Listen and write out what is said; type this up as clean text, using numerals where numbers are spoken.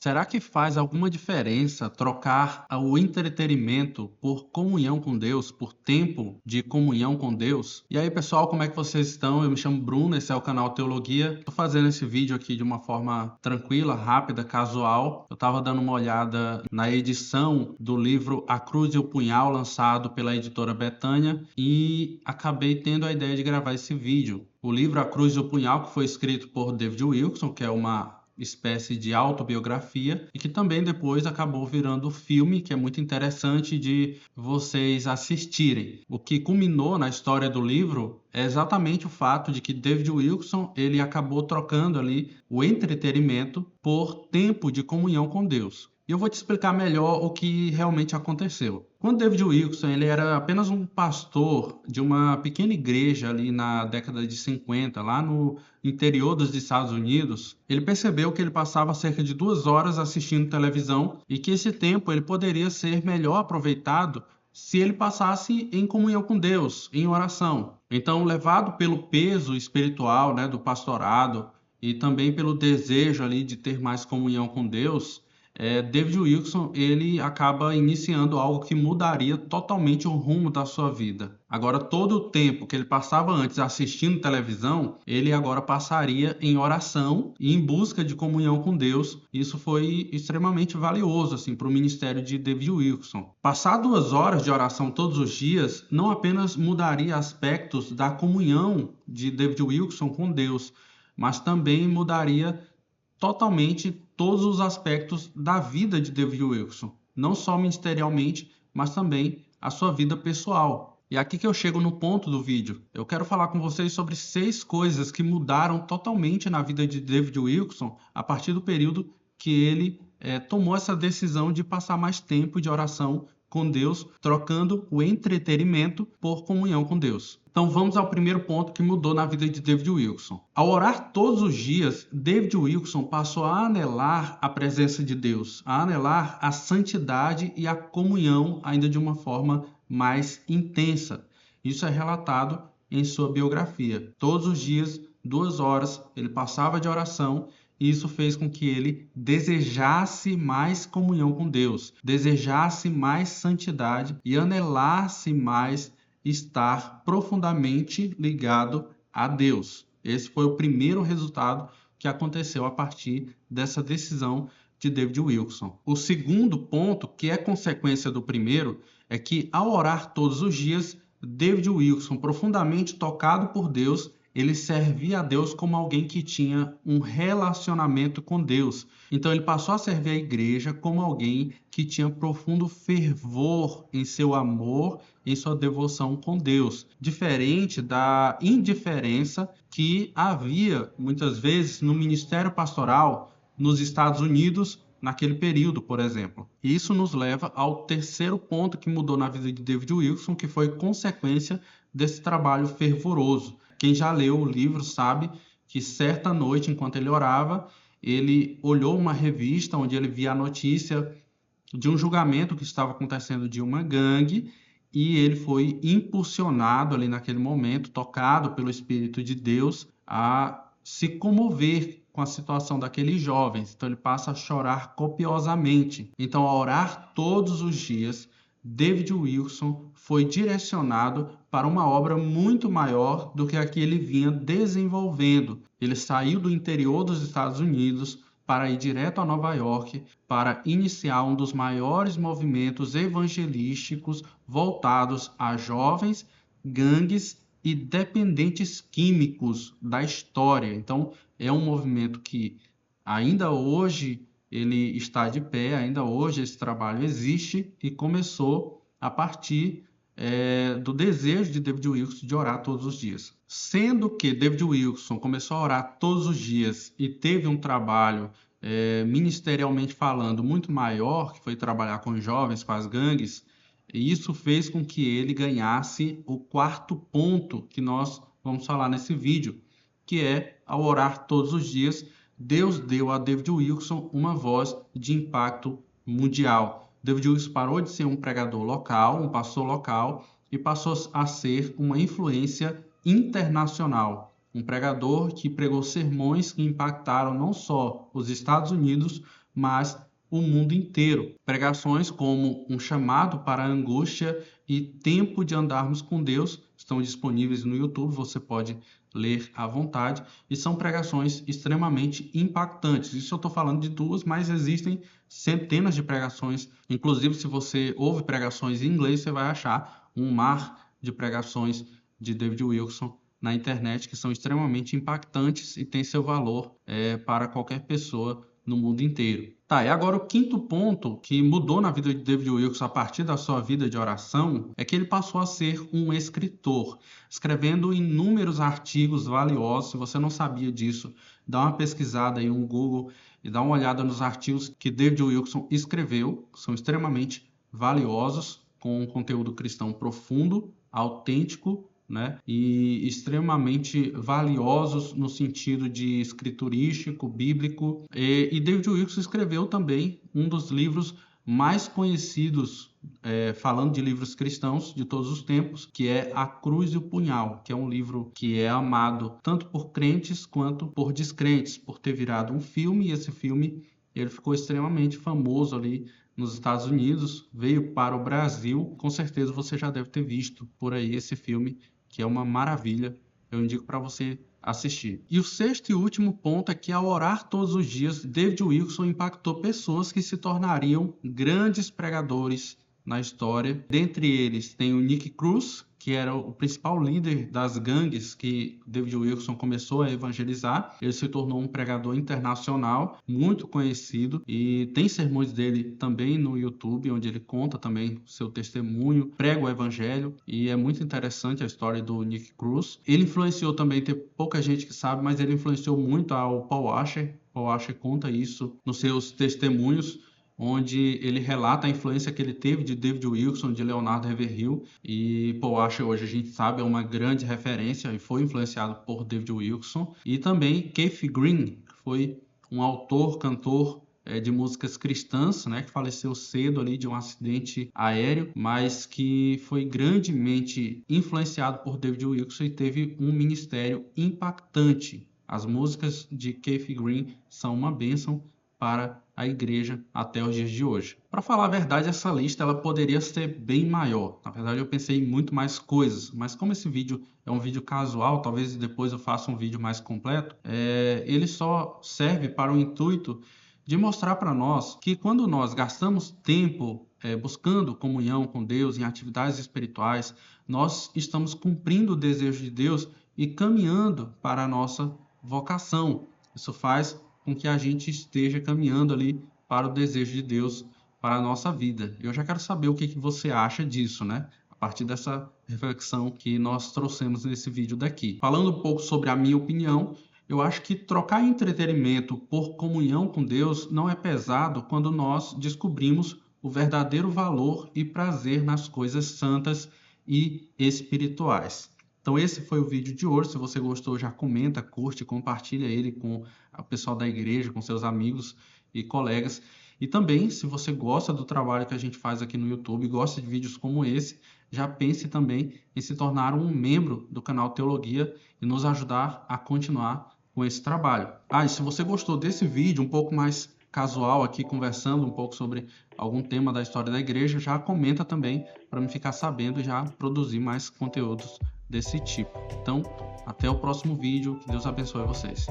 Será que faz alguma diferença trocar o entretenimento por comunhão com Deus, por tempo de comunhão com Deus? E aí, pessoal, como é que vocês estão? Eu me chamo Bruno, esse é o canal Teologia. Estou fazendo esse vídeo aqui de uma forma tranquila, rápida, casual. Eu estava dando uma olhada na edição do livro A Cruz e o Punhal, lançado pela editora Betânia, e acabei tendo a ideia de gravar esse vídeo. O livro A Cruz e o Punhal, que foi escrito por David Wilkerson, que é uma espécie de autobiografia e que também depois acabou virando filme, que é muito interessante de vocês assistirem. O que culminou na história do livro é exatamente o fato de que David Wilkerson ele acabou trocando ali o entretenimento por tempo de comunhão com Deus. E eu vou te explicar melhor o que realmente aconteceu. Quando David Wilkerson ele era apenas um pastor de uma pequena igreja ali na década de 50, lá no interior dos Estados Unidos, ele percebeu que ele passava cerca de 2 horas assistindo televisão e que esse tempo ele poderia ser melhor aproveitado se ele passasse em comunhão com Deus, em oração. Então, levado pelo peso espiritual, né, do pastorado e também pelo desejo ali de ter mais comunhão com Deus, David Wilkerson ele acaba iniciando algo que mudaria totalmente o rumo da sua vida. Agora, todo o tempo que ele passava antes assistindo televisão, ele agora passaria em oração e em busca de comunhão com Deus. Isso foi extremamente valioso assim, para o ministério de David Wilkerson. Passar 2 horas de oração todos os dias não apenas mudaria aspectos da comunhão de David Wilkerson com Deus, mas também mudaria totalmente todos os aspectos da vida de David Wilkerson, não só ministerialmente, mas também a sua vida pessoal. E aqui que eu chego no ponto do vídeo. Eu quero falar com vocês sobre 6 coisas que mudaram totalmente na vida de David Wilkerson a partir do período que ele tomou essa decisão de passar mais tempo de oração com Deus, trocando o entretenimento por comunhão com Deus. Então vamos ao primeiro ponto que mudou na vida de David Wilkerson. Ao orar todos os dias, David Wilkerson passou a anelar a presença de Deus, a anelar a santidade e a comunhão ainda de uma forma mais intensa. Isso é relatado em sua biografia. Todos os dias, 2 horas, ele passava de oração e isso fez com que ele desejasse mais comunhão com Deus, desejasse mais santidade e anelasse mais estar profundamente ligado a Deus. Esse foi o primeiro resultado que aconteceu a partir dessa decisão de David Wilkerson. O segundo ponto, que é consequência do primeiro, é que ao orar todos os dias, David Wilkerson, profundamente tocado por Deus, ele servia a Deus como alguém que tinha um relacionamento com Deus. Então ele passou a servir a igreja como alguém que tinha profundo fervor em seu amor, em sua devoção com Deus, diferente da indiferença que havia muitas vezes no ministério pastoral nos Estados Unidos naquele período, por exemplo. E isso nos leva ao terceiro ponto que mudou na vida de David Wilkerson, que foi consequência desse trabalho fervoroso. Quem já leu o livro sabe que certa noite, enquanto ele orava, ele olhou uma revista onde ele via a notícia de um julgamento que estava acontecendo de uma gangue e ele foi impulsionado ali naquele momento, tocado pelo Espírito de Deus, a se comover com a situação daqueles jovens. Então ele passa a chorar copiosamente. Então, a orar todos os dias, David Wilkerson foi direcionado para uma obra muito maior do que a que ele vinha desenvolvendo. Ele saiu do interior dos Estados Unidos para ir direto a Nova York para iniciar um dos maiores movimentos evangelísticos voltados a jovens, gangues e dependentes químicos da história. Então, é um movimento que ainda hoje ele está de pé, ainda hoje esse trabalho existe e começou a partir do desejo de David Wilkerson de orar todos os dias. Sendo que David Wilkerson começou a orar todos os dias e teve um trabalho ministerialmente falando muito maior, que foi trabalhar com jovens, com as gangues, e isso fez com que ele ganhasse o quarto ponto que nós vamos falar nesse vídeo, que é, ao orar todos os dias, Deus deu a David Wilkerson uma voz de impacto mundial. David Wilkerson parou de ser um pregador local, um pastor local, e passou a ser uma influência internacional. Um pregador que pregou sermões que impactaram não só os Estados Unidos, mas o mundo inteiro. Pregações como Um Chamado para a Angústia e Tempo de Andarmos com Deus estão disponíveis no YouTube, você pode ler à vontade, e são pregações extremamente impactantes. Isso eu estou falando de duas, mas existem centenas de pregações. Inclusive, se você ouve pregações em inglês, você vai achar um mar de pregações de David Wilkerson na internet que são extremamente impactantes e têm seu valor para qualquer pessoa no mundo inteiro. Tá, e agora o quinto ponto que mudou na vida de David Wilkerson a partir da sua vida de oração é que ele passou a ser um escritor, escrevendo inúmeros artigos valiosos. Se você não sabia disso, dá uma pesquisada aí, um Google, e dá uma olhada nos artigos que David Wilkerson escreveu, são extremamente valiosos, com um conteúdo cristão profundo, autêntico, né? E extremamente valiosos no sentido de escriturístico, bíblico. E David Wilkerson escreveu também um dos livros mais conhecidos, falando de livros cristãos de todos os tempos, que é A Cruz e o Punhal, que é um livro que é amado tanto por crentes quanto por descrentes, por ter virado um filme, e esse filme ele ficou extremamente famoso ali nos Estados Unidos, veio para o Brasil. Com certeza você já deve ter visto por aí esse filme, que é uma maravilha, eu indico para você assistir. E o sexto e último ponto é que ao orar todos os dias, David Wilkerson impactou pessoas que se tornariam grandes pregadores na história. Dentre eles tem o Nick Cruz, que era o principal líder das gangues que David Wilkerson começou a evangelizar. Ele se tornou um pregador internacional, muito conhecido, e tem sermões dele também no YouTube, onde ele conta também seu testemunho, prega o evangelho, e é muito interessante a história do Nick Cruz. Ele influenciou também, tem pouca gente que sabe, mas ele influenciou muito ao Paul Washer. Paul Washer conta isso nos seus testemunhos, onde ele relata a influência que ele teve de David Wilkerson, de Leonard Ravenhill, e Paul Washer hoje a gente sabe é uma grande referência e foi influenciado por David Wilkerson. E também Keith Green, que foi um autor, cantor de músicas cristãs, né, que faleceu cedo ali de um acidente aéreo, mas que foi grandemente influenciado por David Wilkerson e teve um ministério impactante. As músicas de Keith Green são uma bênção para a igreja até os dias de hoje. Para falar a verdade, essa lista ela poderia ser bem maior. Na verdade, eu pensei em muito mais coisas, mas como esse vídeo é um vídeo casual, talvez depois eu faça um vídeo mais completo, ele só serve para o intuito de mostrar para nós que quando nós gastamos tempo buscando comunhão com Deus em atividades espirituais, nós estamos cumprindo o desejo de Deus e caminhando para a nossa vocação. Isso faz com que a gente esteja caminhando ali para o desejo de Deus para a nossa vida. Eu já quero saber o que você acha disso, né? A partir dessa reflexão que nós trouxemos nesse vídeo daqui. Falando um pouco sobre a minha opinião, eu acho que trocar entretenimento por comunhão com Deus não é pesado quando nós descobrimos o verdadeiro valor e prazer nas coisas santas e espirituais. Então esse foi o vídeo de hoje. Se você gostou, já comenta, curte, compartilha ele com o pessoal da igreja, com seus amigos e colegas. E também, se você gosta do trabalho que a gente faz aqui no YouTube, gosta de vídeos como esse, já pense também em se tornar um membro do canal Teologia e nos ajudar a continuar com esse trabalho. E se você gostou desse vídeo um pouco mais casual aqui, conversando um pouco sobre algum tema da história da igreja, já comenta também para me ficar sabendo e já produzir mais conteúdos desse tipo. Então, até o próximo vídeo. Que Deus abençoe vocês.